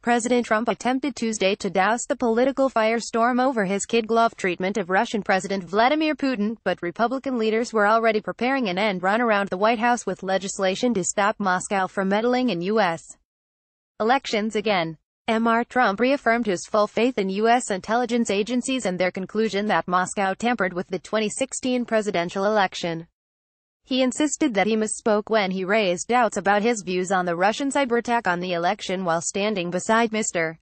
President Trump attempted Tuesday to douse the political firestorm over his kid glove treatment of Russian President Vladimir Putin, but Republican leaders were already preparing an end run around the White House with legislation to stop Moscow from meddling in U.S. elections again. Trump reaffirmed his full faith in U.S. intelligence agencies and their conclusion that Moscow tampered with the 2016 presidential election. He insisted that he misspoke when he raised doubts about his views on the Russian cyberattack on the election while standing beside Mr.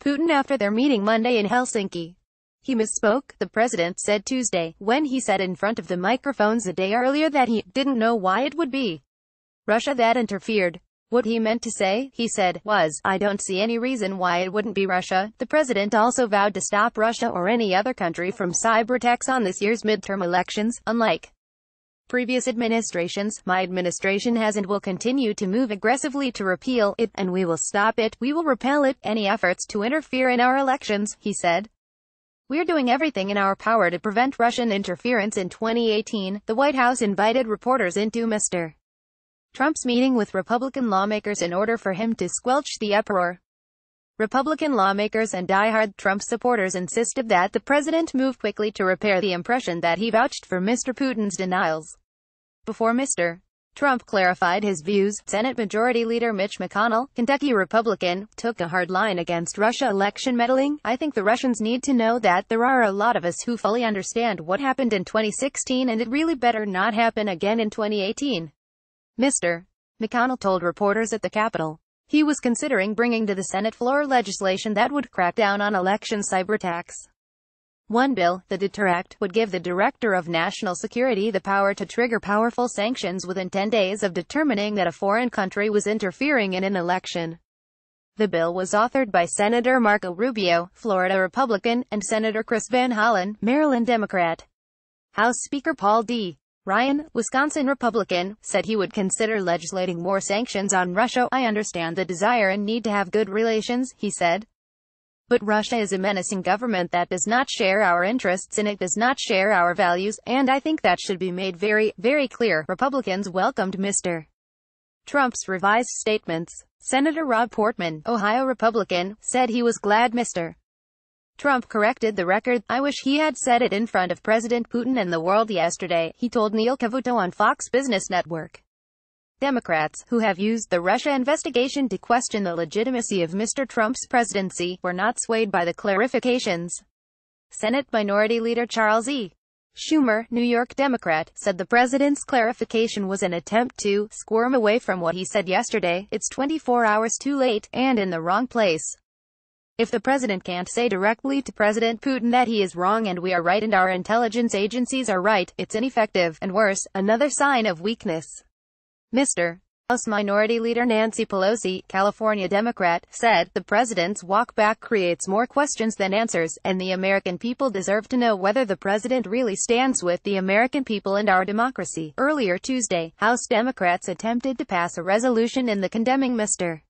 Putin after their meeting Monday in Helsinki. He misspoke, the president said Tuesday, when he said in front of the microphones a day earlier that he didn't know why it would be Russia that interfered. What he meant to say, he said, was, I don't see any reason why it wouldn't be Russia. The president also vowed to stop Russia or any other country from cyberattacks on this year's midterm elections. Unlike previous administrations, my administration has and will continue to move aggressively to repeal it, and we will stop it. We will repel it, any efforts to interfere in our elections, he said. We're doing everything in our power to prevent Russian interference. In 2018, the White House invited reporters into Mr. Trump's meeting with Republican lawmakers in order for him to squelch the uproar. Republican lawmakers and die-hard Trump supporters insisted that the president move quickly to repair the impression that he vouched for Mr. Putin's denials. Before Mr. Trump clarified his views, Senate Majority Leader Mitch McConnell, Kentucky Republican, took a hard line against Russia election meddling. I think the Russians need to know that there are a lot of us who fully understand what happened in 2016 and it really better not happen again in 2018. Mr. McConnell told reporters at the Capitol. He was considering bringing to the Senate floor legislation that would crack down on election cyberattacks. One bill, the Deter Act, would give the Director of National Security the power to trigger powerful sanctions within 10 days of determining that a foreign country was interfering in an election. The bill was authored by Senator Marco Rubio, Florida Republican, and Senator Chris Van Hollen, Maryland Democrat. House Speaker Paul D. Ryan, Wisconsin Republican, said he would consider legislating more sanctions on Russia. I understand the desire and need to have good relations, he said. But Russia is a menacing government that does not share our interests and it does not share our values, and I think that should be made very, very clear. Republicans welcomed Mr. Trump's revised statements. Senator Rob Portman, Ohio Republican, said he was glad Mr. Trump corrected the record. I wish he had said it in front of President Putin and the world yesterday, he told Neil Cavuto on Fox Business Network. Democrats, who have used the Russia investigation to question the legitimacy of Mr. Trump's presidency, were not swayed by the clarifications. Senate Minority Leader Charles E. Schumer, New York Democrat, said the president's clarification was an attempt to squirm away from what he said yesterday. It's 24 hours too late, and in the wrong place. If the president can't say directly to President Putin that he is wrong and we are right and our intelligence agencies are right, it's ineffective, and worse, another sign of weakness. Mr. House Minority Leader Nancy Pelosi, California Democrat, said, the president's walk back creates more questions than answers, and the American people deserve to know whether the president really stands with the American people and our democracy. Earlier Tuesday, House Democrats attempted to pass a resolution in the condemning Mr.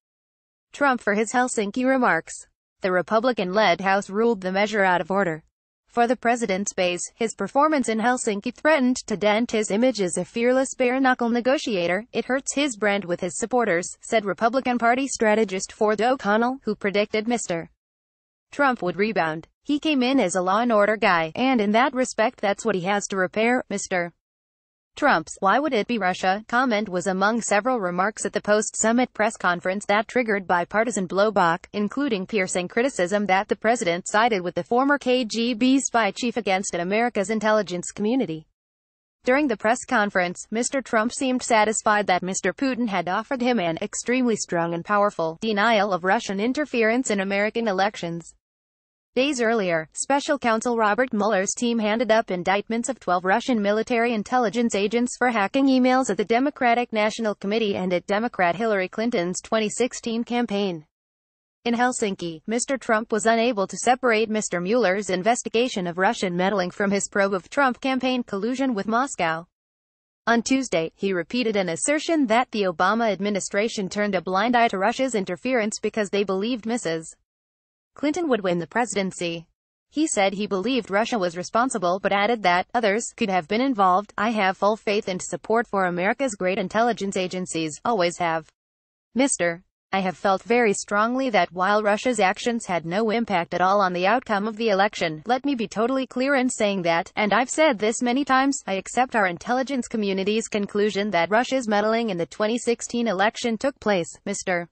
Trump for his Helsinki remarks. The Republican-led House ruled the measure out of order. For the president's base, his performance in Helsinki threatened to dent his image as a fearless bare-knuckle negotiator. It hurts his brand with his supporters, said Republican Party strategist Ford O'Connell, who predicted Mr. Trump would rebound. He came in as a law and order guy, and in that respect that's what he has to repair. Mr. Trump's "Why would it be Russia?" comment was among several remarks at the post-summit press conference that triggered bipartisan blowback, including piercing criticism that the president sided with the former KGB spy chief against America's intelligence community. During the press conference, Mr. Trump seemed satisfied that Mr. Putin had offered him an extremely strong and powerful denial of Russian interference in American elections. Days earlier, Special Counsel Robert Mueller's team handed up indictments of 12 Russian military intelligence agents for hacking emails at the Democratic National Committee and at Democrat Hillary Clinton's 2016 campaign. In Helsinki, Mr. Trump was unable to separate Mr. Mueller's investigation of Russian meddling from his probe of Trump campaign collusion with Moscow. On Tuesday, he repeated an assertion that the Obama administration turned a blind eye to Russia's interference because they believed Mrs. Clinton would win the presidency. He said he believed Russia was responsible but added that others could have been involved. I have full faith and support for America's great intelligence agencies, always have. Mr. I have felt very strongly that while Russia's actions had no impact at all on the outcome of the election, let me be totally clear in saying that, and I've said this many times, I accept our intelligence community's conclusion that Russia's meddling in the 2016 election took place. Mr.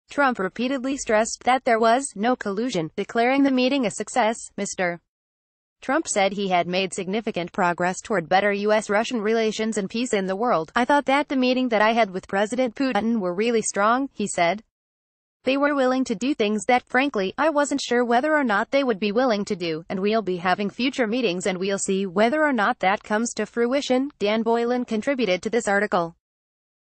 Trump repeatedly stressed that there was no collusion, declaring the meeting a success. Mr. Trump said he had made significant progress toward better U.S.-Russian relations and peace in the world. I thought that the meeting that I had with President Putin were really strong, he said. They were willing to do things that, frankly, I wasn't sure whether or not they would be willing to do, and we'll be having future meetings and we'll see whether or not that comes to fruition. Dan Boylan contributed to this article.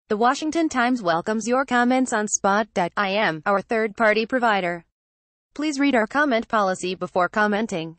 The Washington Times welcomes your comments on Spot.im, our third-party provider. Please read our comment policy before commenting.